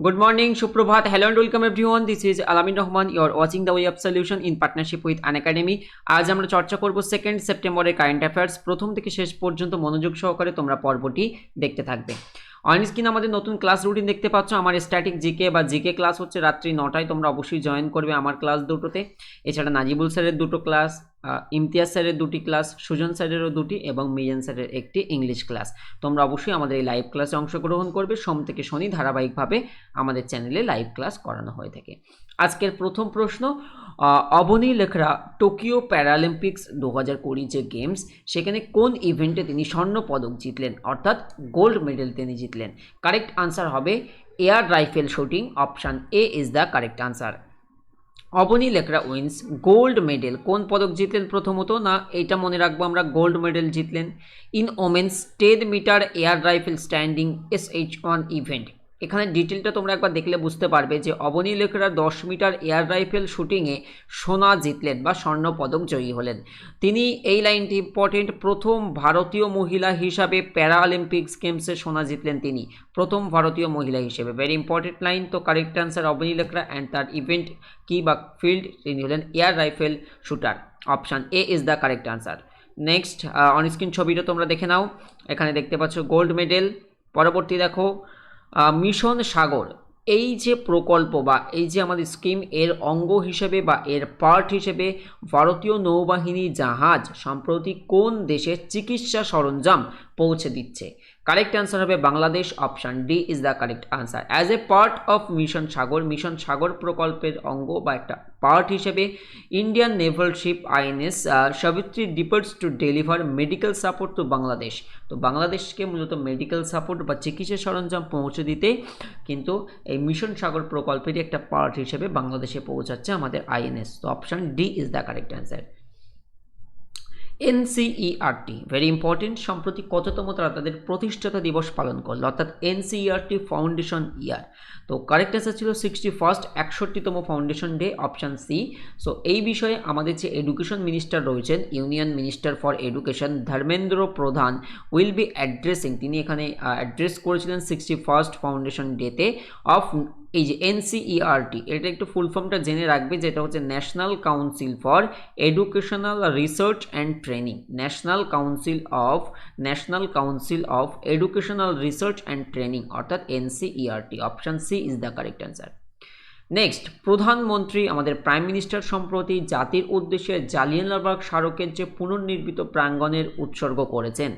Good morning, Shubprabhat. Hello and welcome everyone. This is Alamin Rahman. You are watching the Way of Solution in partnership with Unacademy. আজ আমরা চর্চা করব 2nd সেপ্টেম্বরের current affairs. প্রথম থেকে শেষ পর্যন্ত মনোযোগ সহকারে তোমরা পর্বটি দেখতে থাকবে। অন স্ক্রিন আমাদের নতুন ক্লাস রুটিন দেখতে পাচ্ছ। আমার স্ট্যাটিক জিকে বা জিকে ক্লাস হচ্ছে রাত্রি 9টায়। তোমরা অবশ্যই জয়েন করবে আমার ক্লাস দুটোতে। এছাড়া নাজিবুল স্যারের দুটো ক্লাস, ইমতিয়াজ স্যারের দুটি ক্লাস, সুজন স্যারেরও দুটি এবং মিজান স্যারের একটি ইংলিশ ক্লাস। তোমরা অবশ্যই আমাদের এই লাইভ ক্লাসে অংশগ্রহণ করবে। সোম থেকে শনি ধারাবাহিকভাবে আমাদের চ্যানেলে লাইভ ক্লাস করানো হয়ে থাকে। আজকের প্রথম প্রশ্ন, অবনী লেখরা টোকিও প্যারালিম্পিক্স 2020 যে গেমস, সেখানে কোন ইভেন্টে তিনি স্বর্ণ পদক জিতলেন, অর্থাৎ গোল্ড মেডেল তিনি জিতলেন? কারেক্ট আনসার হবে air rifle shooting. Option A is the correct answer. Avani Lekhara wins gold medal. কোন পদক জিতলেন? প্রথমত না, এইটা মনে রাখবো আমরা, গোল্ড মেডেল জিতলেন in women's 10 metre air rifle standing SH1 event. এখানে ডিটেলটা তোমরা একবার দেখলে বুঝতে পারবে যে Avani Lekhara 10 metre air rifle শুটিংয়ে সোনা জিতলেন বা স্বর্ণ পদক জয়ী হলেন। তিনি, এই লাইনটি ইম্পর্টেন্ট, প্রথম ভারতীয় মহিলা হিসাবে প্যারালিম্পিক্স গেমসে সোনা জিতলেন তিনি, প্রথম ভারতীয় মহিলা হিসেবে। Very important line. তো correct answer Avani Lekhara, and তার ইভেন্ট কি বা ফিল্ড তিনি হলেন air rifle shooter. Option A is the correct answer. Next onscreen ছবিটা তোমরা দেখে নাও। এখানে দেখতে পাচ্ছ গোল্ড মেডেল। পরবর্তী দেখো, মিশন সাগর, এই যে প্রকল্প বা এই যে আমাদের স্কিম, এর অঙ্গ হিসেবে বা এর পার্ট হিসেবে ভারতীয় নৌবাহিনী জাহাজ সম্প্রতি কোন দেশে চিকিৎসা সরঞ্জাম পৌঁছে দিচ্ছে? কারেক্ট আনসার হবে Bangladesh. Option D is the correct answer. As a part of mission Sagar, mission Sagar প্রকল্পের অঙ্গ বা একটা পার্ট হিসেবে Indian naval ship INS Savitri departs to deliver medical support to Bangladesh. তো বাংলাদেশকে মূলত মেডিকেল সাপোর্ট বা চিকিৎসা সরঞ্জাম পৌঁছে দিতে কিন্তু এই মিশন সাগর প্রকল্পেরই একটা পার্ট হিসেবে বাংলাদেশে পৌঁছাচ্ছে আমাদের INS। তো option D is the correct answer. NCERT very important, সম্প্রতি কততম তারা তাদের প্রতিষ্ঠাতা দিবস পালন করলো, অর্থাৎ NCERT ফাউন্ডেশন ইয়ার। তো কারেক্ট অ্যান্সার ছিল 61st 61তম foundation day. Option C. So এই বিষয়ে আমাদের যে এডুকেশন মিনিস্টার রয়েছেন, union minister for education Dharmendra Pradhan will B addressing, তিনি এখানে অ্যাড্রেস করেছিলেন 61st ফাউন্ডেশন ডেতে অফ এই যে NCERT, এটা একটু ফুল ফর্মটা জেনে রাখবে, যেটা হচ্ছে national council for educational research and training. National council of educational research and training, অর্থাৎ NCERT। Option C is the correct answer. Next, প্রধানমন্ত্রী আমাদের প্রাইম মিনিস্টার সম্প্রতি জাতির উদ্দেশ্যে জালিয়ানওয়ালাবাগ স্মারকের যে পুনর্নির্মিত প্রাঙ্গণের উৎসর্গ করেছেন।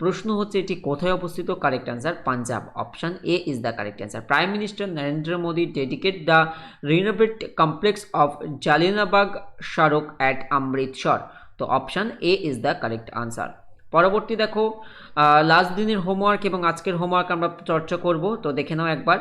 প্রশ্ন হচ্ছে এটি কোথায় অবস্থিত? Correct answer Punjab. Option A is the correct answer. Prime minister Narendra Modi dedicate the renovate complex of Jallianwala Bagh স্মারক অ্যাট অমৃতসর। তো option A is the correct answer. পরবর্তী দেখো, লাস্ট দিনের হোমওয়ার্ক এবং আজকের হোমওয়ার্ক আমরা চর্চা করব। তো দেখে নাও একবার।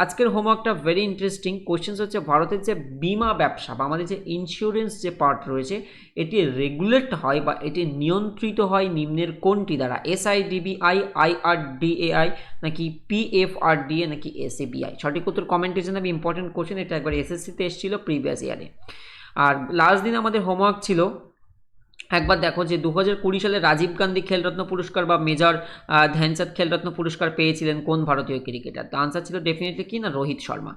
আজকের হোমওয়ার্কটা ভেরি ইন্টারেস্টিং। কোয়েশ্চেন্স হচ্ছে, ভারতের যে বিমা ব্যবসা বা আমাদের যে ইন্স্যুরেন্স যে পার্ট রয়েছে, এটি রেগুলেট হয় বা এটি নিয়ন্ত্রিত হয় নিম্নের কোনটি দ্বারা? SIDBI, IRDAI, নাকি PFRDA, নাকি SABI? সঠিক উত্তর কমেন্টে জানাবে। ইম্পর্টেন্ট কোয়েশ্চেন, এটা একবার SSCতে এসেছিল প্রিভিয়াস ইয়ারে। আর লাস্ট দিন আমাদের হোমওয়ার্ক ছিল, একবার দেখো যে 2020 সালে রাজীব গান্ধী খেলরত্ন পুরস্কার বা মেজর ধ্যানচাঁদ খেলরত্ন পুরস্কার পেয়েছিলেন কোন ভারতীয় ক্রিকেটার? তো আনসার ছিল ডেফিনেটলি কি না, রোহিত শর্মা।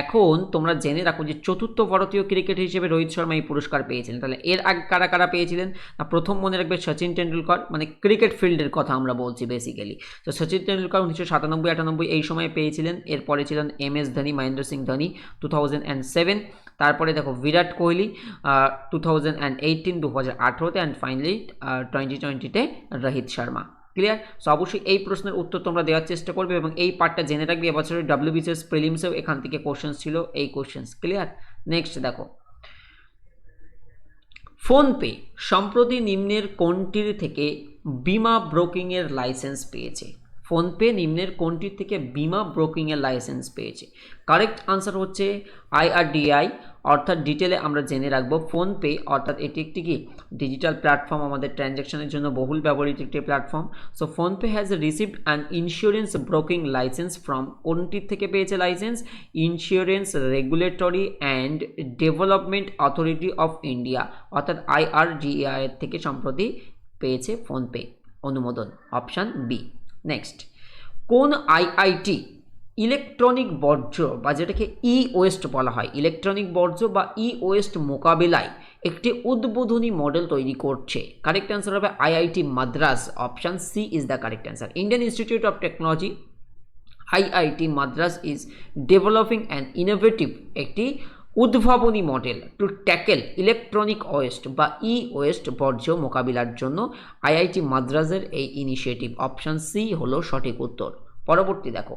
এখন তোমরা জেনে রাখো যে চতুর্থ ভারতীয় ক্রিকেট হিসেবে রোহিত শর্মা এই পুরস্কার পেয়েছিলেন। তাহলে এর আগে কারা কারা পেয়েছিলেন? প্রথম মনে রাখবে সচিন টেন্ডুলকর, মানে ক্রিকেট ফিল্ডের কথা আমরা বলছি বেসিক্যালি। তো সচিন টেন্ডুলকর 1997-98 এই সময়ে পেয়েছিলেন। এরপরে ছিলেন MS ধোনি, মহেন্দ্র সিং ধোনি 2007। তারপরে দেখো বিরাট কোহলি 2018, 2018-তে, অ্যান্ড ফাইনালি 2020-তে রোহিত শর্মা। ক্লিয়ার? সো অবশ্যই এই প্রশ্নের উত্তর তোমরা দেওয়ার চেষ্টা করবে এবং এই পার্টটা জেনে রাখবে। এবছরের WBCS প্রিলিমসেও এখান থেকে কোশ্চেন্স ছিল, এই কোশ্চেন্স। ক্লিয়ার? নেক্সট দেখো, ফোনপে সম্প্রতি নিম্নের কোনটির থেকে বিমা ব্রোকিংয়ের লাইসেন্স পেয়েছে? ফোনপে নিম্নের কোনটির থেকে বিমা ব্রোকিংয়ের লাইসেন্স পেয়েছে? কারেক্ট আনসার হচ্ছে IRDAI। অর্থাৎ ডিটেলে আমরা জেনে রাখবো, ফোনপে অর্থাৎ এটি একটি কি ডিজিটাল প্ল্যাটফর্ম, আমাদের ট্রানজ্যাকশনের জন্য বহুল ব্যবহৃত একটি platform. So PhonePe has received an insurance broking licence from, কোনটির থেকে পেয়েছে licence? Insurance regulatory and development authority of India, অর্থাৎ IRDAI এর থেকে সম্প্রতি পেয়েছে ফোনপে অনুমোদন। Option B. নেক্সট, কোন IIT ইলেকট্রনিক বর্জ্য বা যেটাকে ই ওয়েস্ট বলা হয়, ইলেকট্রনিক বর্জ্য বা ই ওয়েস্ট মোকাবিলায় একটি উদ্বোধনী মডেল তৈরি করছে? কারেক্ট অ্যান্সার হবে IIT Madras, option C is the correct answer. Indian Institute of Technology IIT Madras is developing an innovative একটি উদ্ভাবনী model to tackle electronic waste বা ই ওয়েস্ট বর্জ্য মোকাবিলার জন্য আইআইটি মাদ্রাজের এই ইনিশিয়েটিভ, অপশান সি হলো সঠিক উত্তর। পরবর্তী দেখো,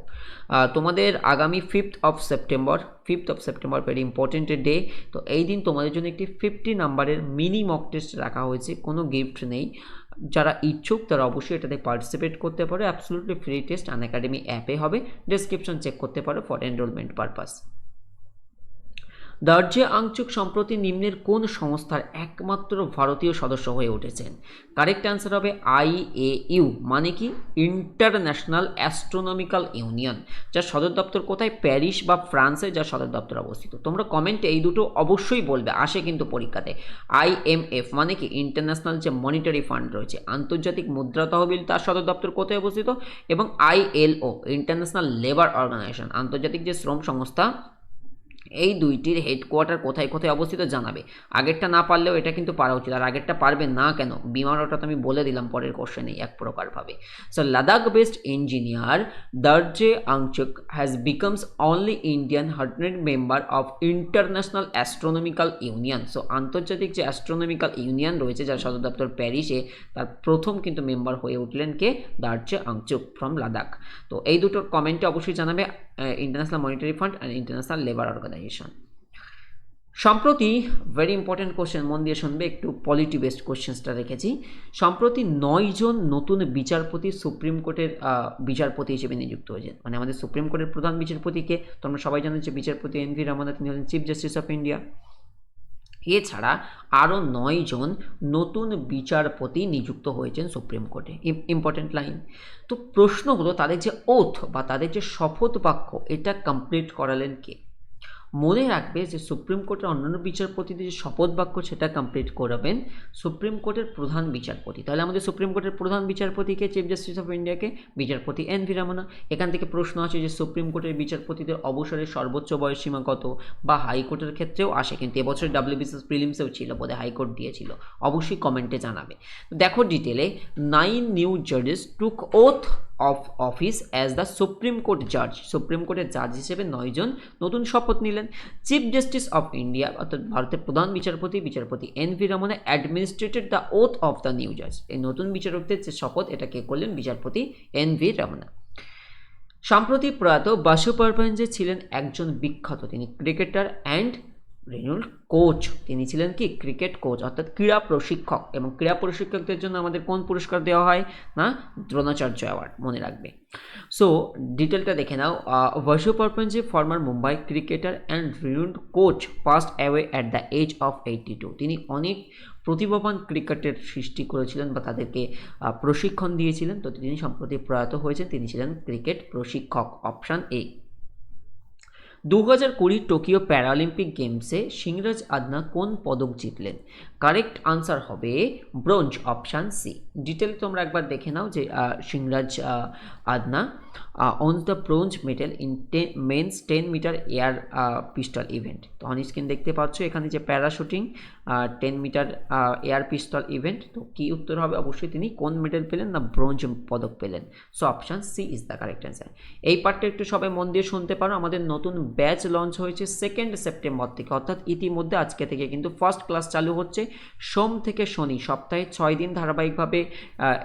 তোমাদের আগামী 5th September very important day. তো এই দিন তোমাদের জন্য একটি 50 নাম্বারের মিনি মক টেস্ট রাখা হয়েছে, কোনো গিফট নেই। যারা ইচ্ছুক তারা অবশ্যই এটাতে পার্টিসিপেট করতে পারো, অ্যাবসলিউটলি ফ্রি টেস্ট, আনএকাডেমি অ্যাপে হবে, ডেসক্রিপশন চেক করতে পারো ফর এনরোলমেন্ট পারপাস। দার্জে আংচুক সম্প্রতি নিম্নের কোন সংস্থার একমাত্র ভারতীয় সদস্য হয়ে উঠেছেন? কারেক্ট অ্যান্সার হবে IAU, মানে কি ইন্টারন্যাশনাল অ্যাস্ট্রোনমিক্যাল ইউনিয়ন, যার সদর দপ্তর কোথায়? প্যারিস বা ফ্রান্সে যার সদর দপ্তর অবস্থিত। তোমরা কমেন্টে এই দুটো অবশ্যই বলবে, আসে কিন্তু পরীক্ষাতে। IMF মানে কি ইন্টারন্যাশনাল যে মনিটারি ফান্ড রয়েছে, আন্তর্জাতিক মুদ্রা তহবিল, তার সদর দপ্তর কোথায় অবস্থিত? এবং ILO ইন্টারন্যাশনাল লেবার অর্গানাইজেশন, আন্তর্জাতিক যে শ্রম সংস্থা, এই দুইটির হেডকোয়ার্টার কোথায় কোথায় অবস্থিত জানাবে। আগেরটা না পারলেও এটা কিন্তু পারা উচিত, আর আগেরটা পারবে না কেন? বিমানটা তো আমি বলে দিলাম পরের কোশ্চেনেই এক প্রকারভাবে। So Ladakh based engineer Dorje Angchuk has becomes only Indian 100 member of international astronomical union. So আন্তর্জাতিক যে অ্যাস্ট্রোনমিক্যাল ইউনিয়ন রয়েছে, যার সদর দপ্তর প্যারিসে, তার প্রথম কিন্তু মেম্বার হয়ে উঠলেন কে? দার্জে আংচুক ফ্রম লাদাখ। তো এই দুটোর কমেন্টে অবশ্যই জানাবে, international monetary fund and international labour organization. সম্প্রতি ভেরি ইম্পর্টেন্ট কোশ্চেন, মন দিয়ে শুনবে, একটু পলিটি বেসড কোশ্চেন্সটা রেখেছি। সম্প্রতি 9 জন নতুন বিচারপতি সুপ্রিম কোর্টের বিচারপতি হিসেবে নিযুক্ত হয়েছেন। মানে আমাদের সুপ্রিম কোর্টের প্রধান বিচারপতিকে তোমরা সবাই জানো যে বিচারপতি NV রামানা, তিনি হলেন চিফ জাস্টিস অফ ইন্ডিয়া। এছাড়া আরও 9 জন নতুন বিচারপতি নিযুক্ত হয়েছেন সুপ্রিম কোর্টে। Important line. তো প্রশ্ন হলো, তাদের যে ওথ বা তাদের যে শপথ বাক্য, এটা কমপ্লিট করালেন কে? মনে রাখবে যে সুপ্রিম কোর্টের অন্যান্য বিচারপতিদের যে শপথ বাক্য, সেটা কমপ্লিট করাবেন সুপ্রিম কোর্টের প্রধান বিচারপতি। তাহলে আমাদের সুপ্রিম কোর্টের প্রধান বিচারপতিকে, চিফ জাস্টিস অফ ইন্ডিয়াকে বিচারপতি NV রামানা। এখান থেকে প্রশ্ন আসে যে সুপ্রিম কোর্টের বিচারপতিদের অবসরের সর্বোচ্চ বয়সসীমা কত, বা হাইকোর্টের ক্ষেত্রেও আসে, কিন্তু এবছর WBCS প্রিলিমসেও ছিল, বোধহয় হাইকোর্ট দিয়েছিল, অবশ্যই কমেন্টে জানাবে। দেখো ডিটেলে, 9 new জাজেস took oath of office as the supreme court জাজ। সুপ্রিম কোর্টের জাজ হিসেবে 9 জন নতুন শপথ নিলেন। চিফ জাস্টিস অফ ইন্ডিয়া অর্থাৎ ভারতের প্রধান বিচারপতি NV Ramana অ্যাডমিনিস্ট্রেটেড the oath of the new জাজ। এই নতুন বিচারকদের যে শপথ, এটা কে করলেন? বিচারপতি NV রামানা। সম্প্রতি প্রয়াত বাসু পারপাঞ্জে ছিলেন একজন বিখ্যাত, তিনি ক্রিকেটার অ্যান্ড রেনুল্ড কোচ। তিনি ছিলেন কি? ক্রিকেট কোচ অর্থাৎ ক্রীড়া প্রশিক্ষক। এবং ক্রীড়া প্রশিক্ষকদের জন্য আমাদের কোন পুরস্কার দেওয়া হয়? না, দ্রোণাচার্য অ্যাওয়ার্ড, মনে রাখবে। সো ডিটেলটা দেখে নাও। Basu Paranjpe former Mumbai cricketer and renowned coach passed away at the age of 82। তিনি অনেক প্রতিভাবান ক্রিকেটের সৃষ্টি করেছিলেন বা তাদেরকে প্রশিক্ষণ দিয়েছিলেন। তো তিনি সম্প্রতি প্রয়াত হয়েছেন, তিনি ছিলেন ক্রিকেট প্রশিক্ষক, অপশান এ। 2020 টোকিও প্যারালিম্পিক গেমসে সিংরাজ আদনা কোন পদক জিতলেন? কারেক্ট আনসার হবে ব্রোঞ্জ, অপশান সি। ডিটেল তোমরা একবার দেখে নাও যে Singhraj Adana won the bronze medal in men's 10 metre air pistol event. তো অন স্ক্রিন দেখতে পাচ্ছ এখানে যে para shooting 10 metre air pistol event. তো কি উত্তর হবে? অবশ্যই তিনি কোন মেডেল পেলেন? না, ব্রোঞ্জ পদক পেলেন। So option C is the correct answer. এই পার্টটা একটু সবাই মন দিয়ে শুনতে পারো। আমাদের নতুন ব্যাচ লঞ্চ হয়েছে 2 সেপ্টেম্বর থেকে, অর্থাৎ ইতিমধ্যে আজকে থেকে কিন্তু ফার্স্ট ক্লাস চালু হচ্ছে। সোম থেকে শনি, সপ্তাহে 6 দিন ধারাবাহিকভাবে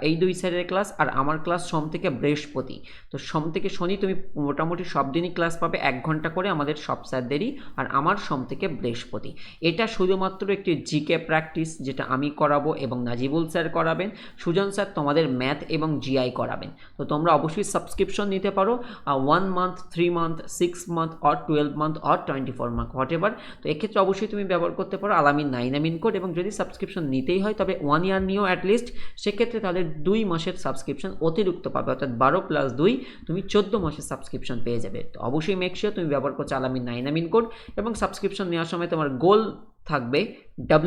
এই 2 স্যারের ক্লাস, আর আমার ক্লাস সোম থেকে বৃহস্পতি। তো সোম থেকে শনি তুমি মোটামুটি সব দিনই ক্লাস পাবে 1 ঘন্টা করে, আমাদের সব স্যারদেরই। আর আমার সোম থেকে বৃহস্পতি। এটা শুধুমাত্র একটি জিকে প্র্যাকটিস, যেটা আমি করাবো এবং নাজিবুল স্যার করাবেন। সুজন স্যার তোমাদের ম্যাথ এবং GI করাবেন। তো তোমরা অবশ্যই সাবস্ক্রিপশন নিতে পারো, 1 month, 3 month, 6 month or 12 month or 24 month, what ever. তো এক্ষেত্রে অবশ্যই তুমি ব্যবহার করতে পারো আলামিন 9 কোড। এবং যদি সাবস্ক্রিপশন নিতেই হয় তবে 1 ইয়ার নিও অ্যাটলিস্ট, সেক্ষেত্রে তাদের 2 মাসের সাবস্ক্রিপশন অতিরিক্ত পাবে, অর্থাৎ 12 + 2 তুমি 14 মাসের সাবস্ক্রিপশন পেয়ে যাবে। তো অবশ্যই মেক শিওর তুমি ব্যবহার করছো আলামিন 9 আমিন কোড, এবং সাবস্ক্রিপশন নেওয়ার সময় তোমার গোল থাকবে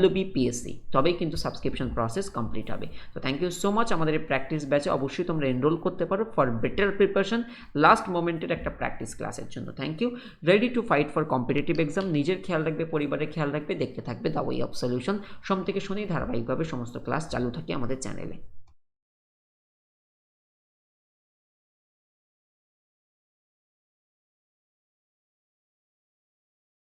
WBPSC, তবেই কিন্তু সাবস্ক্রিপশন প্রসেস কমপ্লিট হবে। তো থ্যাংক ইউ সো মাচ। আমাদের এই প্র্যাকটিস ব্যাচে অবশ্যই তোমরা এনরোল করতে পারো ফর বেটার প্রিপারেশন, লাস্ট মোমেন্টের একটা প্র্যাকটিস ক্লাসের জন্য। Thank you. Ready to fight for competitive exam. নিজের খেয়াল রাখবে, পরিবারের খেয়াল রাখবে, দেখতে থাকবে দ্য ওয়ে অফ সলিউশন। সোম থেকে শনি ধারাবাহিকভাবে সমস্ত ক্লাস চালু থাকে আমাদের চ্যানেলে।